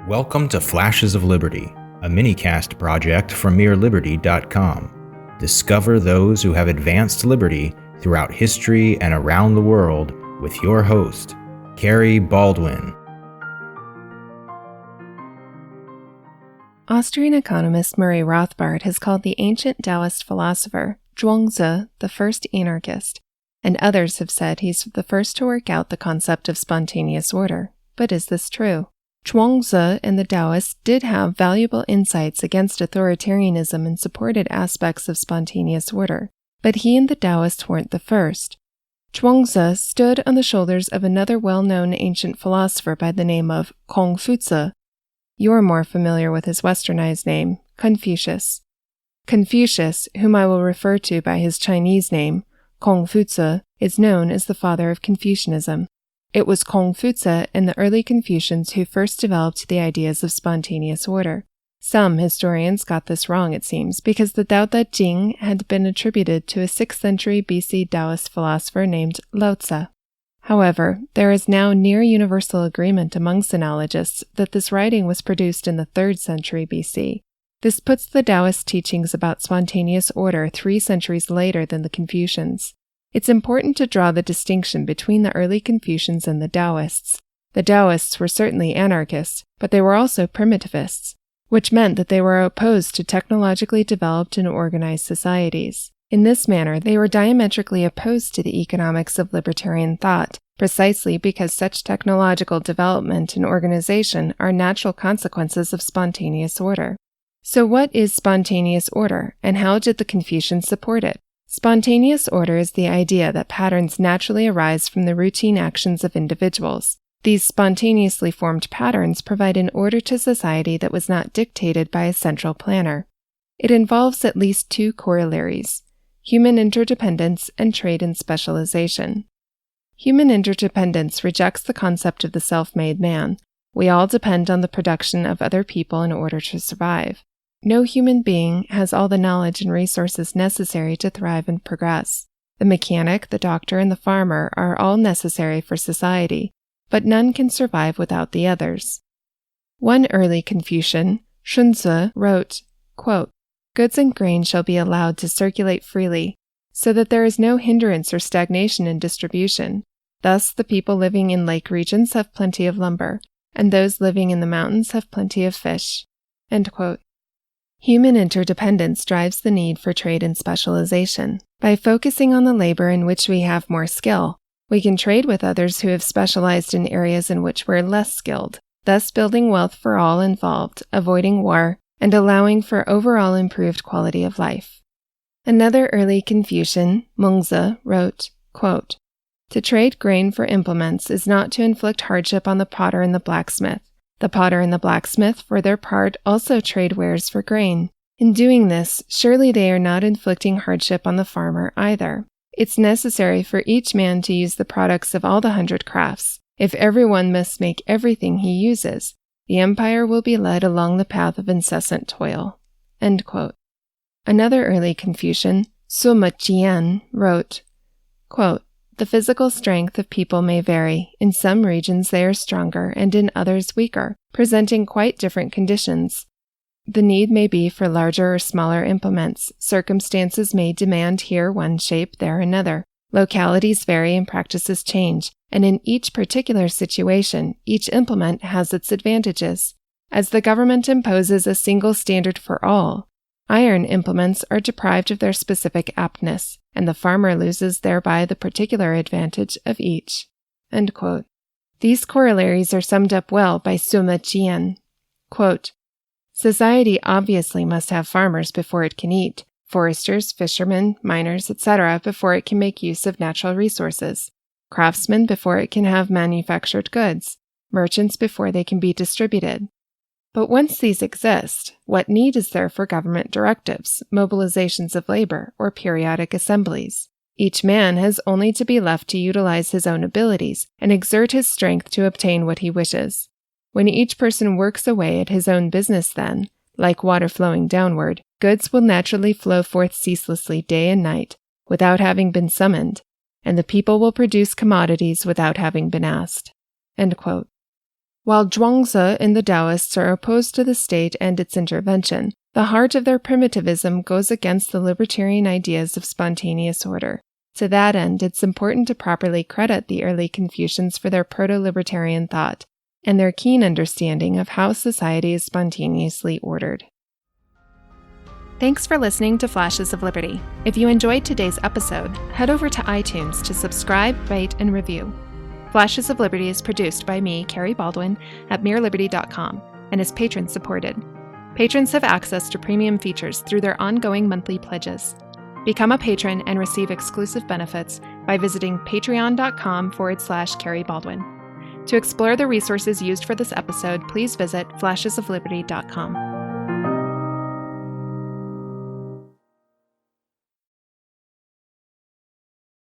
Welcome to Flashes of Liberty, a minicast project from mereliberty.com. Discover those who have advanced liberty throughout history and around the world with your host, Kerry Baldwin. Austrian economist Murray Rothbard has called the ancient Daoist philosopher Zhuangzi the first anarchist, and others have said he's the first to work out the concept of spontaneous order. But is this true? Zhuangzi and the Daoists did have valuable insights against authoritarianism and supported aspects of spontaneous order, but he and the Daoists weren't the first. Zhuangzi stood on the shoulders of another well-known ancient philosopher by the name of Confucius. You're more familiar with his westernized name, Confucius. Confucius, whom I will refer to by his Chinese name, Confucius, is known as the father of Confucianism. It was Confucius and the early Confucians who first developed the ideas of spontaneous order. Some historians got this wrong, it seems, because the Tao Te Ching had been attributed to a 6th century BC Taoist philosopher named Lao Tzu. However, there is now near universal agreement among sinologists that this writing was produced in the 3rd century BC. This puts the Taoist teachings about spontaneous order 3 centuries later than the Confucians. It's important to draw the distinction between the early Confucians and the Daoists. The Daoists were certainly anarchists, but they were also primitivists, which meant that they were opposed to technologically developed and organized societies. In this manner, they were diametrically opposed to the economics of libertarian thought, precisely because such technological development and organization are natural consequences of spontaneous order. So what is spontaneous order, and how did the Confucians support it? Spontaneous order is the idea that patterns naturally arise from the routine actions of individuals. These spontaneously formed patterns provide an order to society that was not dictated by a central planner. It involves at least 2 corollaries: human interdependence and trade and specialization. Human interdependence rejects the concept of the self-made man. We all depend on the production of other people in order to survive. No human being has all the knowledge and resources necessary to thrive and progress. The mechanic, the doctor, and the farmer are all necessary for society, but none can survive without the others. One early Confucian, Shunzi, wrote, quote, "Goods and grain shall be allowed to circulate freely, so that there is no hindrance or stagnation in distribution. Thus the people living in lake regions have plenty of lumber, and those living in the mountains have plenty of fish." End quote. Human interdependence drives the need for trade and specialization. By focusing on the labor in which we have more skill, we can trade with others who have specialized in areas in which we're less skilled, thus building wealth for all involved, avoiding war, and allowing for overall improved quality of life. Another early Confucian, Mengzi, wrote, quote, "To trade grain for implements is not to inflict hardship on the potter and the blacksmith. The potter and the blacksmith, for their part, also trade wares for grain. In doing this, surely they are not inflicting hardship on the farmer either. It's necessary for each man to use the products of all the 100 crafts. If everyone must make everything he uses, the empire will be led along the path of incessant toil." End quote. Another early Confucian, Sima Jian, wrote, quote, "The physical strength of people may vary. In some regions they are stronger and in others weaker, presenting quite different conditions. The need may be for larger or smaller implements. Circumstances may demand here one shape, there another. Localities vary and practices change, and in each particular situation, each implement has its advantages. As the government imposes a single standard for all, iron implements are deprived of their specific aptness, and the farmer loses thereby the particular advantage of each." End quote. These corollaries are summed up well by Sima Jian. Quote, "Society obviously must have farmers before it can eat, foresters, fishermen, miners, etc. before it can make use of natural resources, craftsmen before it can have manufactured goods, merchants before they can be distributed. But once these exist, what need is there for government directives, mobilizations of labor, or periodic assemblies? Each man has only to be left to utilize his own abilities and exert his strength to obtain what he wishes. When each person works away at his own business then, like water flowing downward, goods will naturally flow forth ceaselessly day and night, without having been summoned, and the people will produce commodities without having been asked." End quote. While Zhuangzi and the Daoists are opposed to the state and its intervention, the heart of their primitivism goes against the libertarian ideas of spontaneous order. To that end, it's important to properly credit the early Confucians for their proto-libertarian thought and their keen understanding of how society is spontaneously ordered. Thanks for listening to Flashes of Liberty. If you enjoyed today's episode, head over to iTunes to subscribe, rate, and review. Flashes of Liberty is produced by me, Kerry Baldwin, at mereliberty.com and is patron-supported. Patrons have access to premium features through their ongoing monthly pledges. Become a patron and receive exclusive benefits by visiting patreon.com/Kerry Baldwin. To explore the resources used for this episode, please visit flashesofliberty.com.